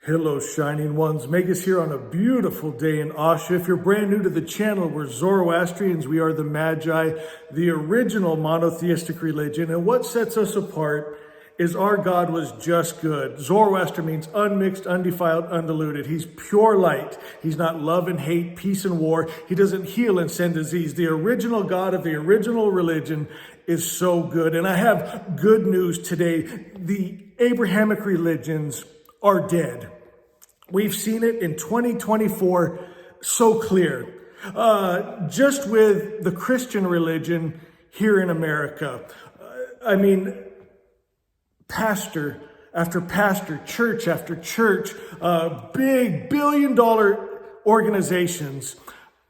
Hello, Shining Ones. Megas here on a beautiful day in Asha. If you're brand new to the channel, we're Zoroastrians. We are the Magi, the original monotheistic religion. And what sets us apart is our God was just good. Zoroaster means unmixed, undefiled, undiluted. He's pure light. He's not love and hate, peace and war. He doesn't heal and send disease. The original God of the original religion is so good. And I have good news today. The Abrahamic religions are dead. We've seen it in 2024 so clear. Just with the Christian religion here in America. Pastor after pastor, church after church, big billion-dollar organizations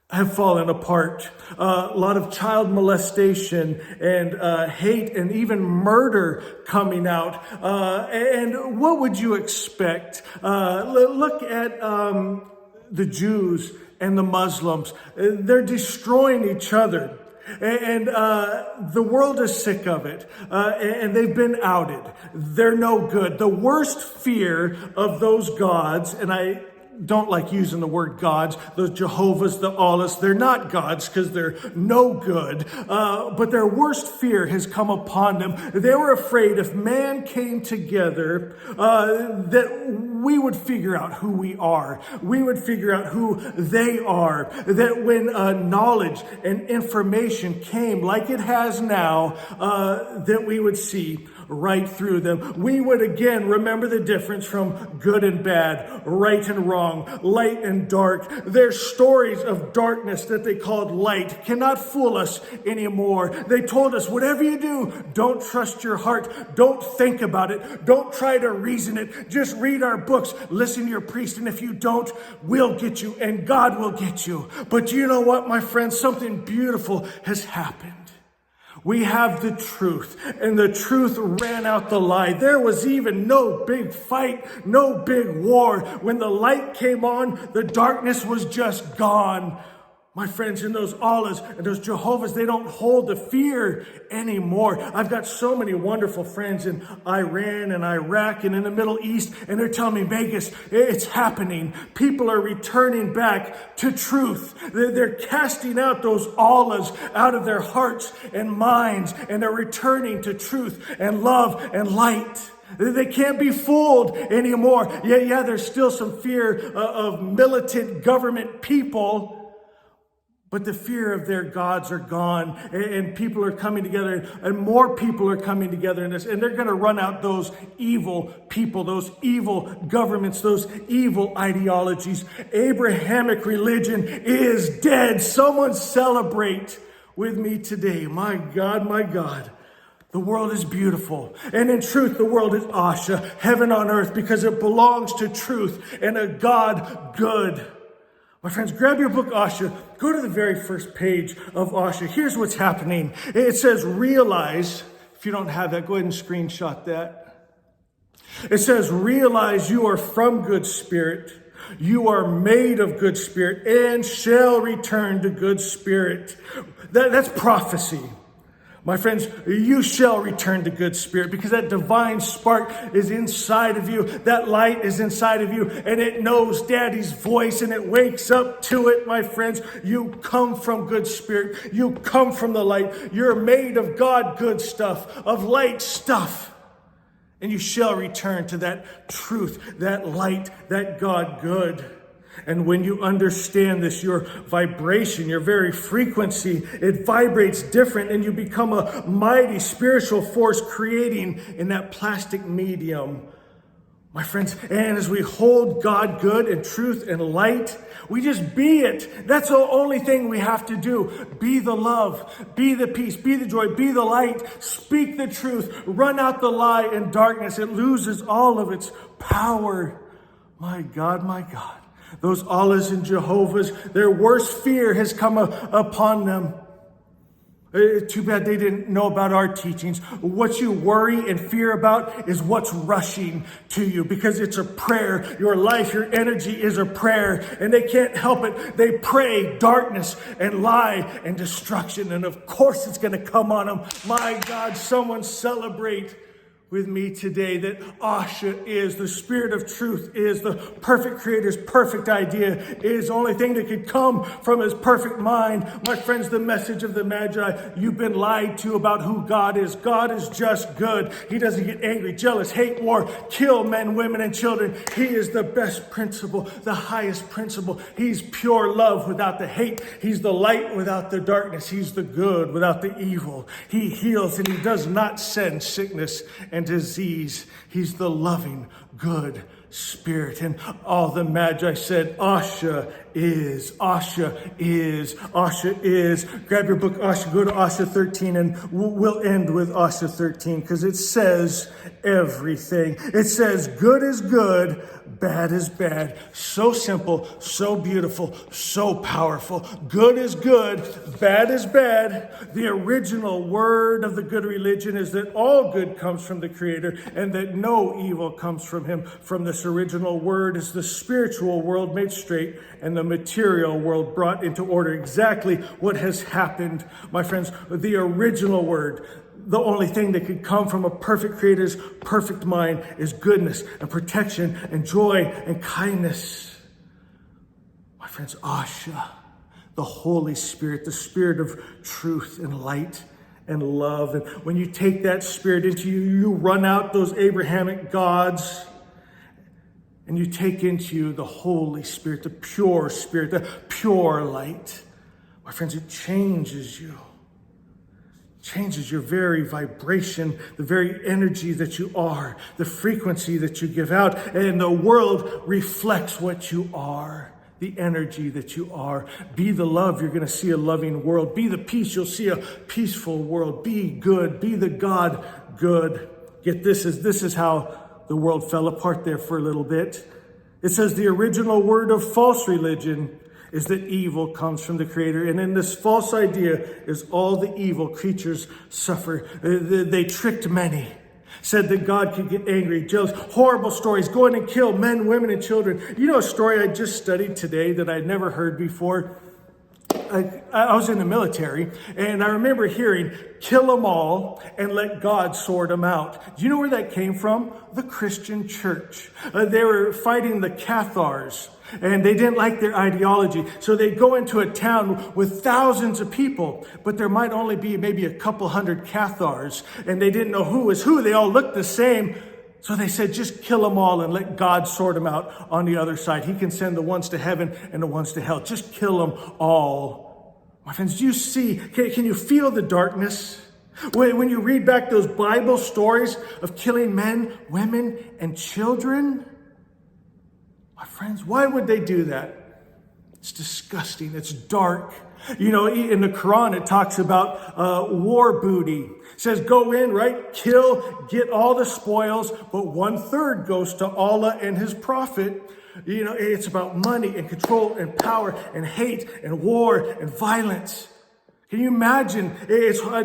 have fallen apart. A lot of child molestation and hate and even murder coming out. And what would you expect? Look at the Jews and the Muslims. They're destroying each other. And the world is sick of it. And they've been outed. They're no good. The worst fear of those gods, and I don't like using the word gods, the Jehovah's, the Allahs, they're not gods because they're no good. But their worst fear has come upon them. They were afraid if man came together, that we would figure out who we are. We would figure out who they are. That when knowledge and information came like it has now, that we would see right through them. We would again remember the difference from good and bad, right and wrong, light and dark. Their stories of darkness that they called light cannot fool us anymore. They told us, whatever you do, don't trust your heart. Don't think about it. Don't try to reason it. Just read our books. Listen to your priest. And if you don't, we'll get you and God will get you. But you know what, my friends? Something beautiful has happened. We have the truth, and the truth ran out the lie. There was even no big fight, no big war. When the light came on, the darkness was just gone. My friends, and those Allahs and those Jehovah's, they don't hold the fear anymore. I've got so many wonderful friends in Iran and Iraq and in the Middle East, and they're telling me, Vegas, it's happening. People are returning back to truth. They're casting out those Allahs out of their hearts and minds, and they're returning to truth and love and light. They can't be fooled anymore. Yeah, there's still some fear of militant government people. But the fear of their gods are gone, and people are coming together, and more people are coming together in this, and they're going to run out those evil people, those evil governments, those evil ideologies. Abrahamic religion is dead. Someone celebrate with me today. My God, my God. The world is beautiful. And in truth, the world is Asha, heaven on earth, because it belongs to truth and a God good. My friends, grab your book, Asha. Go to the very first page of Asha. Here's what's happening. It says, realize, if you don't have that, go ahead and screenshot that. It says, realize you are from good spirit. You are made of good spirit and shall return to good spirit. That's prophecy. My friends, you shall return to good spirit because that divine spark is inside of you. That light is inside of you and it knows Daddy's voice and it wakes up to it, my friends. You come from good spirit. You come from the light. You're made of God good stuff, of light stuff. And you shall return to that truth, that light, that God good. And when you understand this, your vibration, your very frequency, it vibrates different and you become a mighty spiritual force creating in that plastic medium. My friends, and as we hold God good and truth and light, we just be it. That's the only thing we have to do. Be the love, be the peace, be the joy, be the light, speak the truth, run out the lie and darkness. It loses all of its power. My God, my God. Those Allahs and Jehovah's, their worst fear has come upon them. Too bad they didn't know about our teachings. What you worry and fear about is what's rushing to you because it's a prayer. Your life, your energy is a prayer and they can't help it. They pray darkness and lie and destruction. And of course it's going to come on them. My God, someone celebrate with me today that Asha is, the Spirit of truth is, the perfect Creator's perfect idea is, the only thing that could come from His perfect mind. My friends, the message of the Magi, you've been lied to about who God is. God is just good. He doesn't get angry, jealous, hate, war, kill men, women, and children. He is the best principle, the highest principle. He's pure love without the hate. He's the light without the darkness. He's the good without the evil. He heals and He does not send sickness and disease. He's the loving, good Spirit. And all the Magi said, Asha is, Asha is, Asha is. Grab your book, Asha, go to Asha 13, and we'll end with Asha 13 because it says everything. It says good is good, bad is bad. So simple, so beautiful, so powerful. Good is good, bad is bad. The original word of the good religion is that all good comes from the Creator and that no evil comes from Him. From this original word is the spiritual world made straight and the material world brought into order. Exactly what has happened, my friends. The original word, the only thing that could come from a perfect Creator's perfect mind, is goodness and protection and joy and kindness. My friends, Asha, the Holy Spirit, the Spirit of truth and light and love. And when you take that Spirit into you, you run out those Abrahamic gods and you take into you the Holy Spirit, the pure Spirit, the pure light. My friends, it changes you. Changes your very vibration, the very energy that you are, the frequency that you give out, and the world reflects what you are, the energy that you are. Be the love, you're going to see a loving world. Be the peace, you'll see a peaceful world. Be good, be the God good. Get this is how the world fell apart there for a little bit. It says the original word of false religion is that evil comes from the Creator. And in this false idea is all the evil creatures suffer. They tricked many. Said that God could get angry, jealous, horrible stories, go in and kill men, women, and children. You know a story I just studied today that I'd never heard before? I was in the military, and I remember hearing, kill them all and let God sort them out. Do you know where that came from? The Christian church. They were fighting the Cathars, and they didn't like their ideology. So they'd go into a town with thousands of people, but there might only be maybe a couple hundred Cathars, and they didn't know who was who. They all looked the same. So they said, just kill them all and let God sort them out on the other side. He can send the ones to heaven and the ones to hell. Just kill them all. My friends, do you see, can you feel the darkness? When you read back those Bible stories of killing men, women, and children? My friends, why would they do that? It's disgusting. It's dark. You know, in the Quran, it talks about war booty. It says, go in, right? Kill, get all the spoils, but 1/3 goes to Allah and His Prophet. You know, it's about money and control and power and hate and war and violence. Can you imagine?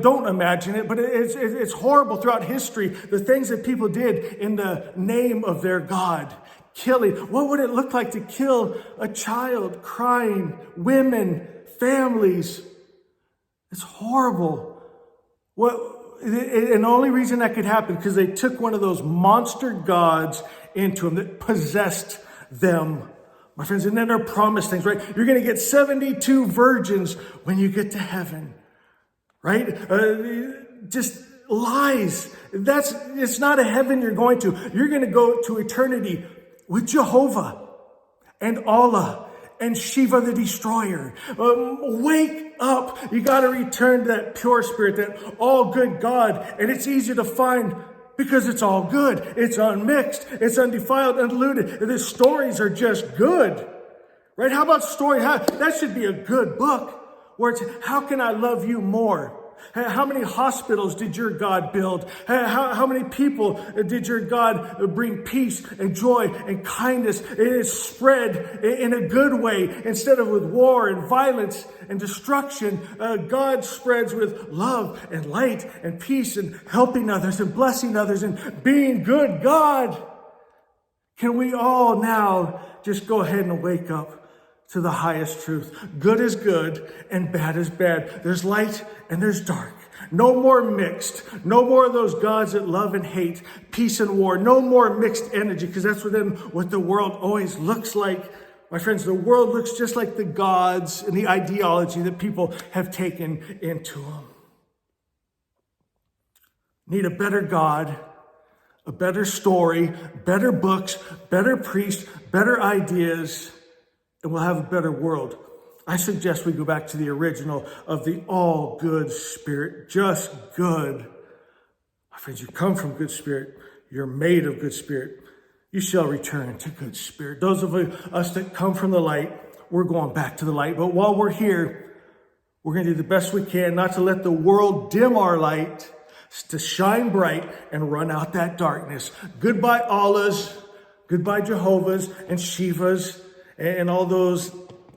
Don't imagine it, but it's horrible throughout history. The things that people did in the name of their God. Killing. What would it look like to kill a child, crying, women, families? It's horrible. And the only reason that could happen because they took one of those monster gods into them that possessed them. My friends, and then they're promised things, right? You're going to get 72 virgins when you get to heaven, right? Just lies. It's not a heaven you're going to. You're going to go to eternity with Jehovah and Allah and Shiva the Destroyer. Wake up. You got to return to that pure Spirit, that all good God. And it's easy to find because it's all good. It's unmixed. It's undefiled, undiluted. The stories are just good. Right? How about story? That should be a good book where it's, how can I love you more? How many hospitals did your God build? How many people did your God bring peace and joy and kindness? It is spread in a good way instead of with war and violence and destruction. God spreads with love and light and peace and helping others and blessing others and being good. God, can we all now just go ahead and wake up to the highest truth? Good is good and bad is bad. There's light and there's dark. No more mixed. No more of those gods that love and hate, peace and war. No more mixed energy, because that's what the world always looks like. My friends, the world looks just like the gods and the ideology that people have taken into them. Need a better God, a better story, better books, better priests, better ideas, and we'll have a better world. I suggest we go back to the original of the all good spirit, just good. My friends, you come from good spirit. You're made of good spirit. You shall return to good spirit. Those of us that come from the light, we're going back to the light. But while we're here, we're going to do the best we can not to let the world dim our light, to shine bright and run out that darkness. Goodbye Allahs, goodbye Jehovah's and Shivas and all those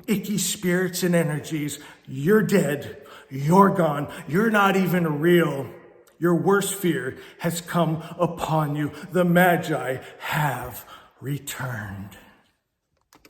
icky spirits and energies. You're dead. You're gone. You're not even real. Your worst fear has come upon you. The Magi have returned.